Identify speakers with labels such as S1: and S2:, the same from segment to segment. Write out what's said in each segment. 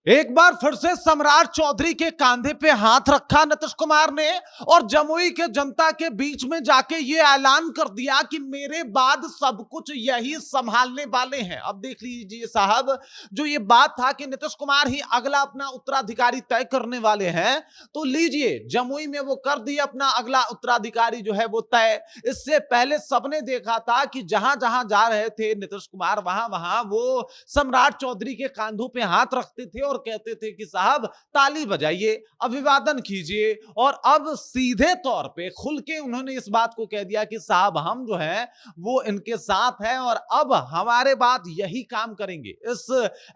S1: एक बार फिर से सम्राट चौधरी के कांधे पे हाथ रखा नीतीश कुमार ने और जमुई के जनता के बीच में जाके ये ऐलान कर दिया कि मेरे बाद सब कुछ यही संभालने वाले हैं। अब देख लीजिए साहब, जो ये बात था कि नीतीश कुमार ही अगला अपना उत्तराधिकारी तय करने वाले हैं, तो लीजिए जमुई में वो कर दिए अपना अगला उत्तराधिकारी जो है वो तय। इससे पहले सबने देखा था कि जहां जहां जा रहे थे नीतीश कुमार, वहां वहां वो सम्राट चौधरी के कांधों पे हाथ रखते थे और कहते थे कि साहब ताली बजाइए, अभिवादन कीजिए। और अब सीधे तौर पे खुल के उन्होंने इस बात को कह दिया कि साहब हम जो है वो इनके साथ हैं और अब हमारे बाद यही काम करेंगे। इस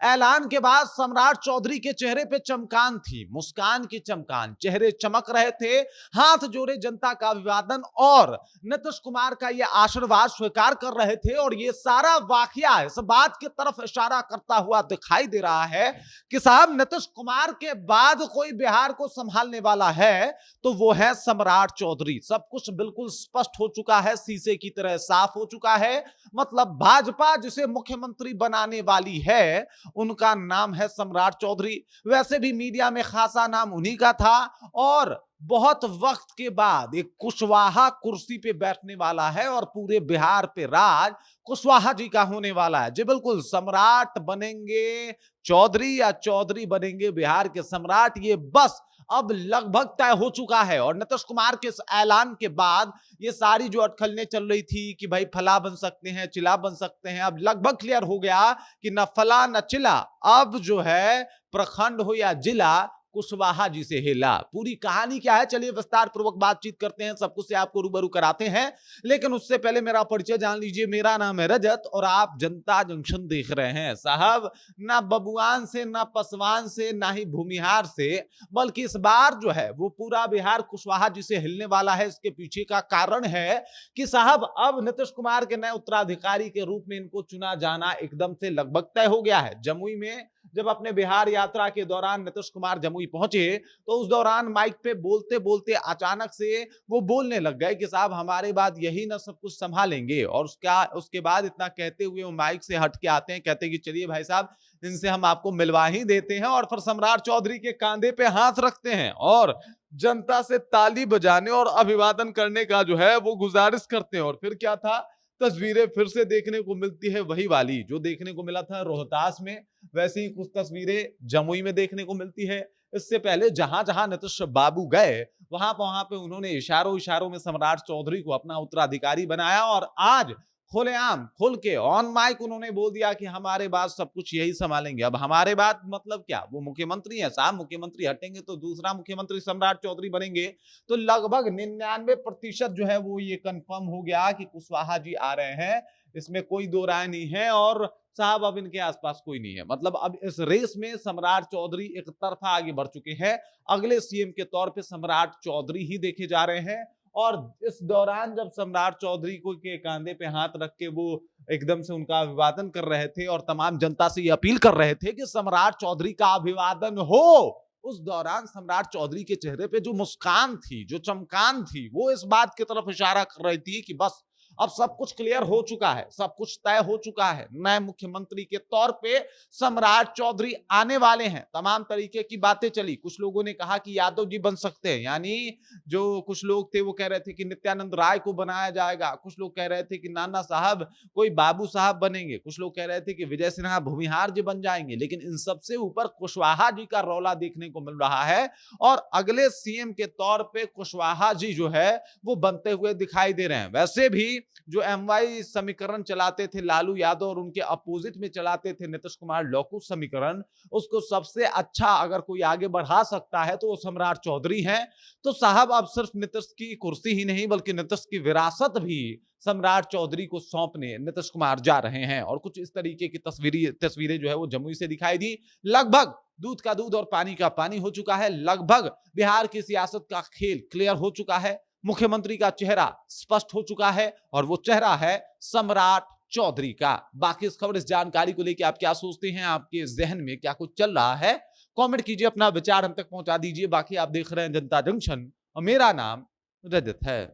S1: ऐलान के बाद सम्राट चौधरी के चेहरे पे चमकान थी, मुस्कान की चमकान, चेहरे चमक रहे थे, हाथ जोड़े जनता का अभिवादन और नीतीश कुमार का ये आशीर्वाद स्वीकार कर रहे थे। और ये सारा वाकया इस बात की तरफ इशारा करता हुआ दिखाई दे रहा है कि साहब नीतीश कुमार के बाद कोई बिहार को संभालने वाला है तो वो है सम्राट चौधरी। सब कुछ बिल्कुल स्पष्ट हो चुका है, शीशे की तरह साफ हो चुका है। मतलब भाजपा जिसे मुख्यमंत्री बनाने वाली है उनका नाम है सम्राट चौधरी। वैसे भी मीडिया में खासा नाम उन्हीं का था और बहुत वक्त के बाद एक कुशवाहा कुर्सी पे बैठने वाला है और पूरे बिहार पे राज कुशवाहा जी का होने वाला है। जी बिल्कुल, सम्राट बनेंगे चौधरी या चौधरी बनेंगे बिहार के सम्राट, ये बस अब लगभग तय हो चुका है। और नीतीश कुमार के इस ऐलान के बाद ये सारी जो अटकलें चल रही थी कि भाई फला बन सकते हैं, चिला बन सकते हैं, अब लगभग क्लियर हो गया कि न फला न चिला, अब जो है प्रखंड हो या जिला कुशवाहा जी से हिला। पूरी कहानी क्या है चलिए विस्तार पूर्वक बातचीत करते हैं, सब कुछ से आपको रूबरू कराते हैं। लेकिन उससे पहले मेरा परिचय जान लीजिए। मेरा नाम है रजत और आप जनता जंक्शन देख रहे हैं। साहब ना बबुआन से, ना पसवान से, ना ही भूमिहार से, बल्कि इस बार जो है वो पूरा बिहार कुशवाहा जी से हिलने वाला है। इसके पीछे का कारण है कि साहब अब नीतीश कुमार के नए उत्तराधिकारी के रूप में इनको चुना जाना एकदम से लगभग तय हो गया है। जमुई में जब अपने बिहार यात्रा के दौरान नीतीश कुमार जमुई पहुंचे तो उस दौरान माइक पे बोलते बोलते अचानक से वो बोलने लग गए कि साहब हमारे बाद यही ना सब कुछ संभालेंगे। और उसके बाद इतना कहते हुए वो माइक से हट के आते हैं, कहते हैं कि चलिए भाई साहब इनसे हम आपको मिलवा ही देते हैं। और फिर सम्राट चौधरी के कांधे पे हाथ रखते हैं और जनता से ताली बजाने और अभिवादन करने का जो है वो गुजारिश करते हैं। और फिर क्या था, तस्वीरें फिर से देखने को मिलती है, वही वाली जो देखने को मिला था रोहतास में, वैसे ही कुछ तस्वीरें जमुई में देखने को मिलती है। इससे पहले जहां जहां नीतीश बाबू गए वहां वहां पे उन्होंने इशारों इशारों में सम्राट चौधरी को अपना उत्तराधिकारी बनाया और आज खुलेआम खुल के ऑन माइक उन्होंने बोल दिया कि हमारे बाद सब कुछ यही संभालेंगे। अब हमारे बाद मतलब क्या, वो मुख्यमंत्री है साहब, मुख्यमंत्री हटेंगे तो दूसरा मुख्यमंत्री सम्राट चौधरी बनेंगे। तो लगभग 99% जो है वो ये कंफर्म हो गया कि कुशवाहा जी आ रहे हैं, इसमें कोई दो राय नहीं है। और साहब अब इनके आसपास कोई नहीं है, मतलब अब इस रेस में सम्राट चौधरी एक तरफा आगे बढ़ चुके हैं। अगले सीएम के तौर पे सम्राट चौधरी ही देखे जा रहे हैं। और इस दौरान जब सम्राट चौधरी को के कांधे पे हाथ रख के वो एकदम से उनका अभिवादन कर रहे थे और तमाम जनता से ये अपील कर रहे थे कि सम्राट चौधरी का अभिवादन हो, उस दौरान सम्राट चौधरी के चेहरे पे जो मुस्कान थी, जो चमकान थी, वो इस बात की तरफ इशारा कर रही थी कि बस अब सब कुछ क्लियर हो चुका है, सब कुछ तय हो चुका है। नए मुख्यमंत्री के तौर पे सम्राट चौधरी आने वाले हैं। तमाम तरीके की बातें चली, कुछ लोगों ने कहा कि यादव जी बन सकते हैं, यानी जो कुछ लोग थे वो कह रहे थे कि नित्यानंद राय को बनाया जाएगा, कुछ लोग कह रहे थे कि नाना साहब कोई बाबू साहब बनेंगे, कुछ लोग कह रहे थे कि विजय सिन्हा भूमिहार जी बन जाएंगे। लेकिन इन सबसे ऊपर कुशवाहा जी का रौला देखने को मिल रहा है और अगले सीएम के तौर पे कुशवाहा जी जो है वो बनते हुए दिखाई दे रहे हैं। वैसे भी जो एमवाई समीकरण चलाते थे लालू यादव और उनके अपोजिट में चलाते थे नीतीश कुमार लौकुश समीकरण, उसको सबसे अच्छा अगर कोई आगे बढ़ा सकता है तो वो सम्राट चौधरी हैं। तो साहब अब सिर्फ नीतीश की कुर्सी ही नहीं बल्कि नीतीश की विरासत भी सम्राट चौधरी को सौंपने नीतीश कुमार जा रहे हैं। और कुछ इस तरीके की तस्वीरें जो है वो जमुई से दिखाई दी। लगभग दूध का दूध और पानी का पानी हो चुका है, लगभग बिहार की सियासत का खेल क्लियर हो चुका है, मुख्यमंत्री का चेहरा स्पष्ट हो चुका है और वो चेहरा है सम्राट चौधरी का। बाकी इस खबर, इस जानकारी को लेकर आप क्या सोचते हैं, आपके जहन में क्या कुछ चल रहा है, कमेंट कीजिए, अपना विचार हम तक पहुंचा दीजिए। बाकी आप देख रहे हैं जनता जंक्शन और मेरा नाम रजत है।